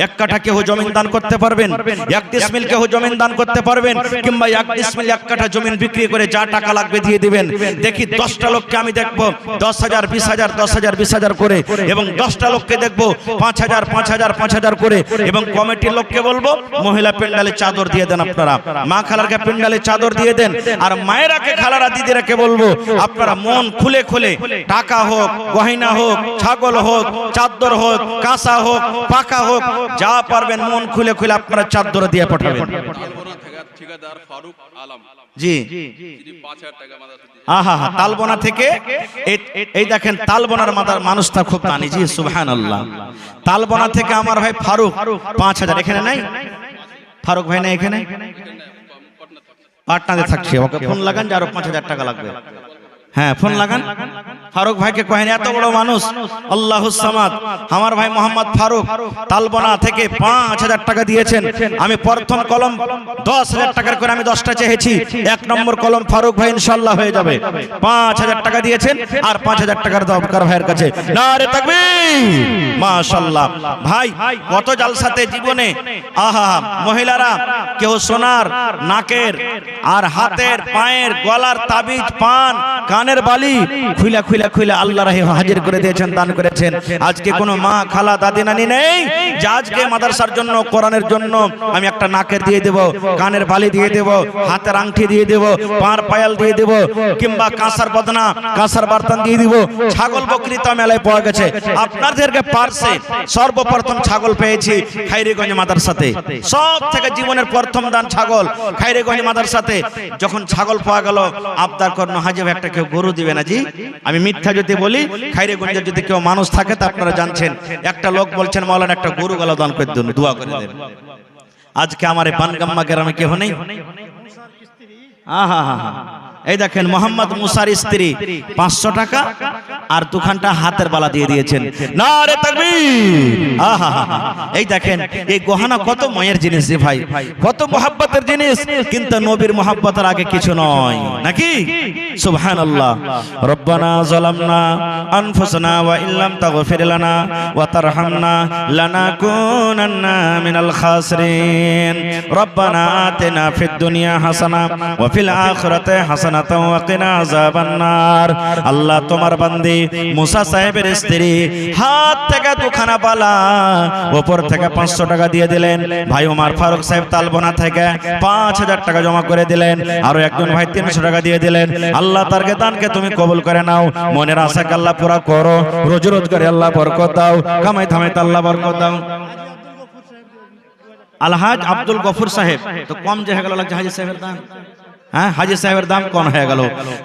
এক কাঠা কেউ জমিন দান করতে পারবেন, এক ডিসমিল কেউ জমিন দান করতে পারবেন, কিংবা এক ডিসমিল এক কাঠা জমিন বিক্রি করে যা টাকা লাগবে দিয়ে দিবেন। দেখি 10টা লোককে আমি দেখবো 10,000 20,000 10,000 20,000 করে, এবং 10টা লোককে দেখবো 5,000 5,000 5,000 করে, এবং কমিটির লোককে বলবো মহিলা পেন্ডালে চাদর দিয়ে দেন, আপনারা মা খালারকে পেন্ডালে চাদর দিয়ে দেন, আর মায়েরাকে খালারা দিদিরাকে বলবো আপনারা মন খুলে খুলে টাকা হোক, গয়না হোক, ছাগল হোক, চাদর হোক, কাঁসা হোক, পাকা হোক, যা পারবেন মন খুলে খুলে আপনারা চাদর দিয়ে পাঠাবেন। ঠিকাদার ফারুক আলম জি, 5,000 টাকা মাদ্রাসা আহা হা, তালবনা থেকে। এই দেখেন তালবনার মানুষটা খুব দানি। জি সুবহানাল্লাহ। তালবনা থেকে আমার ভাই ফারুক 5,000। এখানে নাই ফারুক ভাই? না এখানে, পাটনাতে থাকছে। ওকে ফোন লাগান যে আরো 5,000 টাকা লাগবে। হ্যাঁ, ফোন লাগান। ফারুক ভাইকে কহেন, এত বড় মানুষ আল্লাহুস সামাদ আমার ভাই মোহাম্মদ ফারুক তালবনা থেকে 5,000 টাকা দিয়েছেন। আমি প্রথম কলম 10,000 টাকার করে আমি 10টা চেয়েছি, 1 নম্বর কলম ফারুক ভাই ইনশাআল্লাহ হয়ে যাবে। 5,000 টাকা দিয়েছেন, আর 5,000 টাকার দরকার ভাইয়ের কাছে। নারে তাকবীর! মাশাআল্লাহ। ভাই, কত জালসাতে জীবনে আহা মহিলারা কেউ সোনার, নাকের আর হাতের, পায়ের, গলার তাবিজ, পান, কানের বালি খুইলা খুইলা খুইলা আল্লাহ রাহে হাজির করে দিয়েছেন, দান করেছেন। আজকে কোনো মা, খালা, দাদি, নানি নেই যে আজকে মাদ্রাসার জন্য, কোরআনের জন্য আমি একটা নাকের দিয়ে দেব, কানের বালি দিয়ে দেব, হাতের আংটি দিয়ে দেব, পার পায়াল দিয়ে দেব, কিংবা কাঁসার বদনা, কাঁসার বার্তান দিয়ে দিব। ছাগল বকরি তো মেলায় পাওয়া গেছে। আপনাদেরকে পারছে সর্বপ্রথম ছাগল পেয়েছি খাইরিগঞ্জ মাদ্রাসাতে। সব থেকে জীবনের প্রথম দান ছাগল খাইরিগঞ্জ মাদ্রাসাতে। যখন ছাগল পাওয়া গেল, আবদার করনো হাজিব একটা কেউ গরু দিবে না। জি, আমি মিথ্যা যদি বলি, খাইরিগঞ্জে যদি কেউ মানুষ থাকে তা আপনারা জানছেন। একটা লোক বলছেন মাওলানা একটা গরু গলা দান করে দেন, দোয়া করে দেন। আজকে আমার এই বানগাম্মা গ্রামে কেউ নেই। আহা হা হা, এই দেখেন মোহাম্মদ মুসার স্ত্রী 500 টাকা আর 2খানটা হাতের বালা দিয়ে দিয়েছেন। নারে তাকবীর! আহা হা হা, এই দেখেন এই গহনা কত ময়ের জিনিস রে ভাই, কত মোহাব্বতের জিনিস, কিন্তু নবীর মোহাব্বতের আগে কিছু নয় নাকি? সুবহানাল্লাহ। রব্বানা যালামনা আনফুসানা ওয়া ইল্লাম তাগফির লানা ওয়া তারহামনা লানাকুনান্না মিনাল খাসিরিন। রব্বানা আতিনা ফিদ দুনিয়া হাসানা ওয়া ফিল আখিরাতি হাসানাতাও ওয়া কিনা আযাবান নার। আল্লাহ, তোমার বান্দি মুসা সাহেবের স্ত্রী হাত থেকে 2খানা বালা, উপর থেকে 500 টাকা দিয়ে দিলেন। ভাই ওমর ফারুক সাহেব তালবনা থেকে 5,000 টাকা জমা করে দিলেন। আরো একজন ভাই 300 টাকা দিয়ে দিলেন। আল্লাহ তার দানকে তুমি কবুল করে নাও, মনের আশাকে আল্লাহ পুরা করো, রোজি রোজগারে আল্লাহ বরকত দাও, কামাই থামাইতে আল্লাহ বরকত দাও। আলহাজ আব্দুল গফুর সাহেব তো কম যে হয়ে গেল, লাগছে হাজি সাহেবের দান। হ্যাঁ, হাজি সাহেবের দাম কোন হয়ে গেল।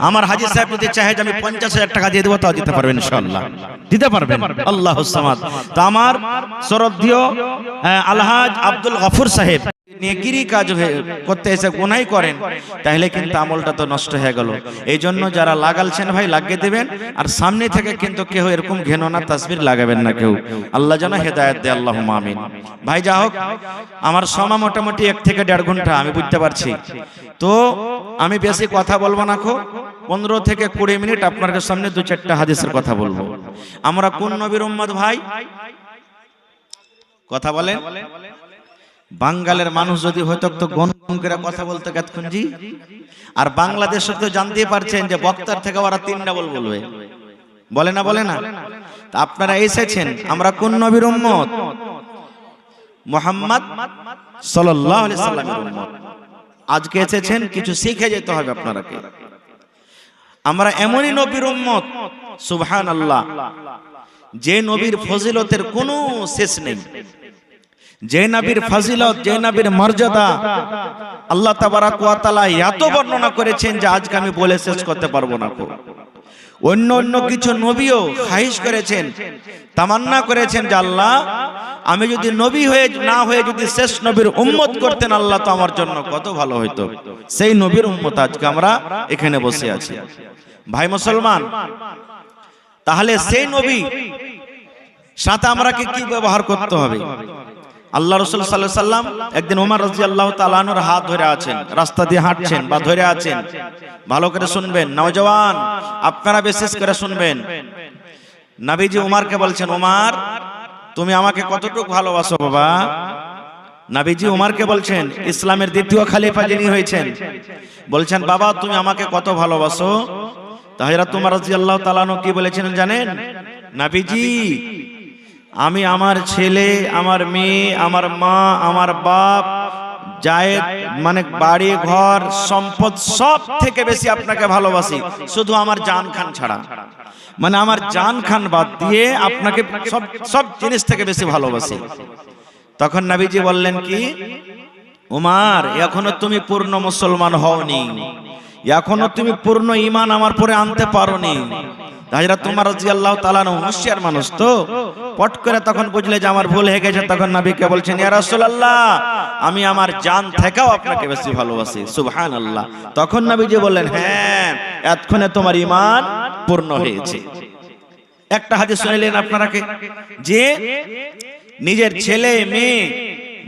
আমার হাজি সাহেব যদি চাহে যে আমি 50,000 টাকা দিয়ে দেবো, তাও দিতে পারবেন ইনশাআল্লাহ, দিতে পারবেন। আল্লাহুস সামাদ। তো আমার শ্রদ্ধেয় আলহাজ আব্দুল গফুর সাহেব নেকিরি কাজ করতে এসে গুনাহ করেন, তাহলে কিন্তু আমলটা তো নষ্ট হয়ে গেল। এই জন্য যারা লাগালছেন ভাই লাগিয়ে দেবেন, আর সামনে থেকে কিন্তু কেউ এরকম ঘেননা তাসবির লাগাবেন না কেউ। আল্লাহ যেন হেদায়েত দেয়, আল্লাহুম্মা আমিন। ভাই যা হোক, আমার সময় মোটামুটি 1 থেকে 1.5 ঘন্টা আমি বুঝতে পারছি। তো আমি বেশি কথা বলবো না, 15 থেকে 20 মিনিট আপনার সামনে 2-4টা হাদিসের কথা বলবো। আমরা কোন নবীর উম্মত ভাই? কথা বলেন। বাঙালের মানুষ যদি হয়তো তো গণ করে কথা বলতে কতক্ষণজি, আর বাংলাদেশে তো জানতেই পারছেন যে বক্তার থেকে ওরা 3 ডাবল বলবে, বলে না বলে না। তা আপনারা এসেছেন, আমরা কোন নবীর উম্মত? মুহাম্মদ সাল্লাল্লাহু আলাইহি সাল্লামের উম্মত। আজকে এসেছেন, কিছু শিখে যেতে হবে আপনারাকে। আমরা এমনই নবীর উম্মত, সুবহানাল্লাহ, যে নবীর ফজিলতের কোনো শেষ নেই, যে নবীর ফজিলত, যে নবীর মর্যাদা আল্লাহ তাবারাক ওয়া তাআলা এত বর্ণনা করেছেন যে আজকে আমি বলে শেষ করতে পারবো না। অন্য অন্য কিছু নবীও খাহিশ করেছেন, তামান্না করেছেন যে আল্লাহ আমি যদি নবী হয়ে না হয়ে যদি শেষ নবীর উম্মত করতেন আল্লাহ, তো আমার জন্য কত ভালো হইতো। সেই নবীর উম্মত আজকে আমরা এখানে বসে আছি। ভাই মুসলমান, তাহলে সেই নবী সাথে আমরা কি ব্যবহার করতে হবে? আল্লাহ রাসূল সাল্লাল্লাহু আলাইহি সাল্লাম একদিন ওমর রাদিয়াল্লাহু তাআলা আনহুর হাত ধরে আছেন, রাস্তা দিয়ে হাঁটছেন বা ধরে আছেন। ভালো করে শুনবেন নওজওয়ান, আপনারা বিশেষ করে শুনবেন। নবীজি ওমরকে বলছেন, ওমর তুমি আমাকে কতটুকু ভালোবাসো বাবা? নবীজি ওমরকে বলছেন, ইসলামের দ্বিতীয় খলিফা যিনি হয়েছেন, বলছেন বাবা তুমি আমাকে কত ভালোবাসো? তো হযরত ওমর রাদিয়াল্লাহু তাআলা আনহু কি বলেছেন জানেন? নবীজি আমি আমার ছেলে, আমার মেয়ে, আমার মা, আমার বাপ, জায়েদ মানে বাড়ি ঘর সম্পদ সব থেকে বেশি আপনাকে ভালোবাসি, শুধু আমার জান খান ছাড়া। মানে আমার জান খান বাদ দিয়ে আপনাকে সব সব জিনিস থেকে বেশি ভালোবাসি। তখন নবীজি বললেন কি, ওমর এখনো তুমি পূর্ণ মুসলমান হওনি, এখনো তুমি পূর্ণ ঈমান আমার পরে আনতে পারোনি। হযরত ওমর রাদিয়াল্লাহু তাআলা আনহু হুঁশিয়ার মানুষ, তো পট করে তখন বুঝলে যে আমার ভুল হয়ে গেছে। তখন নবীকে বলছেন, ইয়া রাসূলুল্লাহ আমি আমার জান থেকেও আপনাকে বেশি ভালোবাসি। সুবহানাল্লাহ। তখন নবীজি বললেন, হ্যাঁ এতক্ষণে তোমার ঈমান পূর্ণ হয়েছে। একটা হাদিস শুনলেন আপনারাকে, যে নিজের ছেলে মেয়ে,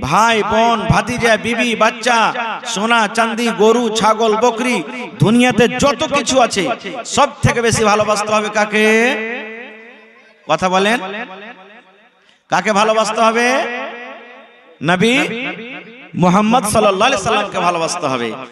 ভাই বোন, ভাতিজা, বিবি, বাচ্চা, সোনা চাঁদি, গরু ছাগল বকরি, দুনিয়াতে যত কিছু আছে সব থেকে বেশি ভালোবাসতে হবে কাকে? কথা বলেন, কাকে ভালোবাসতে হবে? নবী মুহাম্মদ সাল্লাল্লাহু আলাইহি সাল্লামকে ভালোবাসতে হবে।